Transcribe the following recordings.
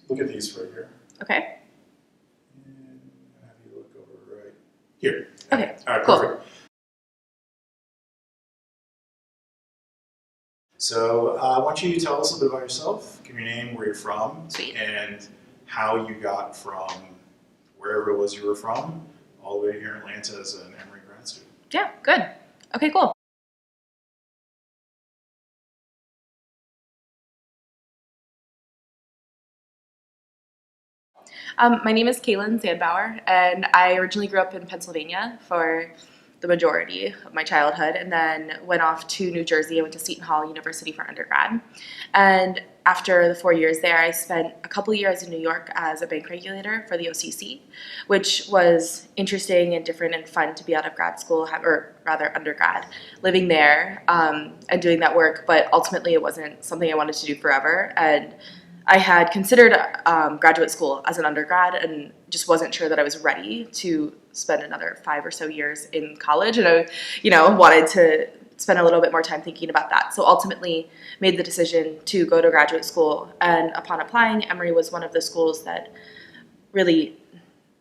Look at these right here. Okay. And have you look over right here. Okay. All right, cool. perfect. So why don't you tell us a bit about yourself, give your name, where you're from, Sweet. and how you got from wherever it was you were from all the way here in Atlanta as an Emory grad student. Yeah, good. Okay, cool. My name is Kaylyn Sanbower, and I originally grew up in Pennsylvania for the majority of my childhood, and then went off to New Jersey. I went to Seton Hall University for undergrad. And after the 4 years there, I spent a couple years in New York as a bank regulator for the OCC, which was interesting and different and fun to be out of grad school, or rather undergrad, living there and doing that work. But ultimately, it wasn't something I wanted to do forever. And I had considered graduate school as an undergrad and just wasn't sure that I was ready to spend another 5 or so years in college. And I, wanted to spend a little bit more time thinking about that. So ultimately made the decision to go to graduate school. And upon applying, Emory was one of the schools that really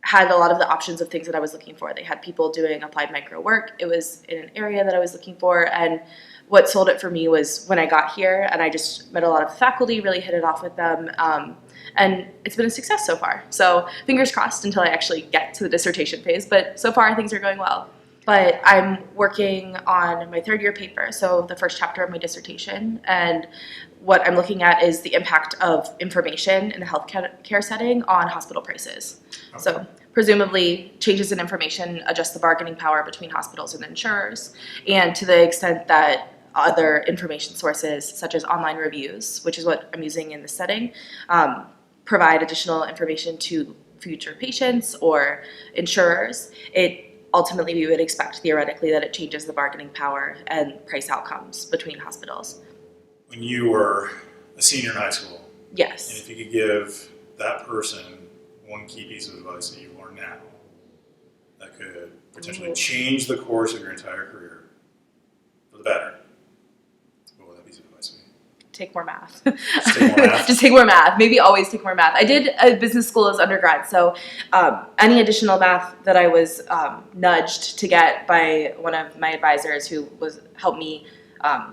had a lot of the options of things that I was looking for. They had people doing applied micro work. It was in an area that I was looking for. And what sold it for me was when I got here and I just met a lot of faculty, really hit it off with them. And it's been a success so far. So fingers crossed until I actually get to the dissertation phase. But so far things are going well. But I'm working on my third year paper, so the first chapter of my dissertation. And what I'm looking at is the impact of information in the healthcare setting on hospital prices. Okay. So presumably changes in information adjust the bargaining power between hospitals and insurers. And to the extent that other information sources, such as online reviews, which is what I'm using in this setting, provide additional information to future patients or insurers, ultimately we would expect theoretically that it changes the bargaining power and price outcomes between hospitals. When you were a senior in high school, yes, and if you could give that person one key piece of advice that you learn now that could potentially change the course of your entire career for the better, what would that piece of advice be? Take more math. Just take more math? Just take more math. Maybe always take more math. I did a business school as undergrad, so any additional math that I was nudged to get by one of my advisors who helped me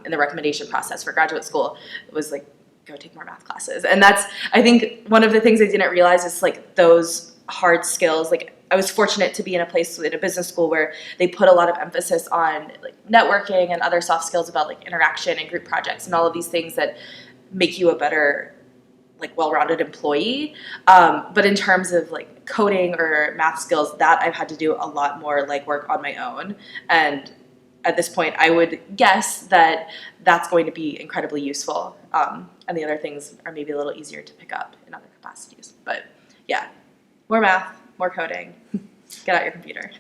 in the recommendation process for graduate school was like, go take more math classes. And that's, I think, one of the things I didn't realize is like those hard skills. Like I was fortunate to be in a place in a business school where they put a lot of emphasis on like networking and other soft skills about like interaction and group projects and all of these things that make you a better, like well-rounded employee. But in terms of like coding or math skills, that I've had to do a lot more legwork on my own. And at this point, I would guess that that's going to be incredibly useful. And the other things are maybe a little easier to pick up in other capacities. But yeah, more math, more coding. Get out your computer.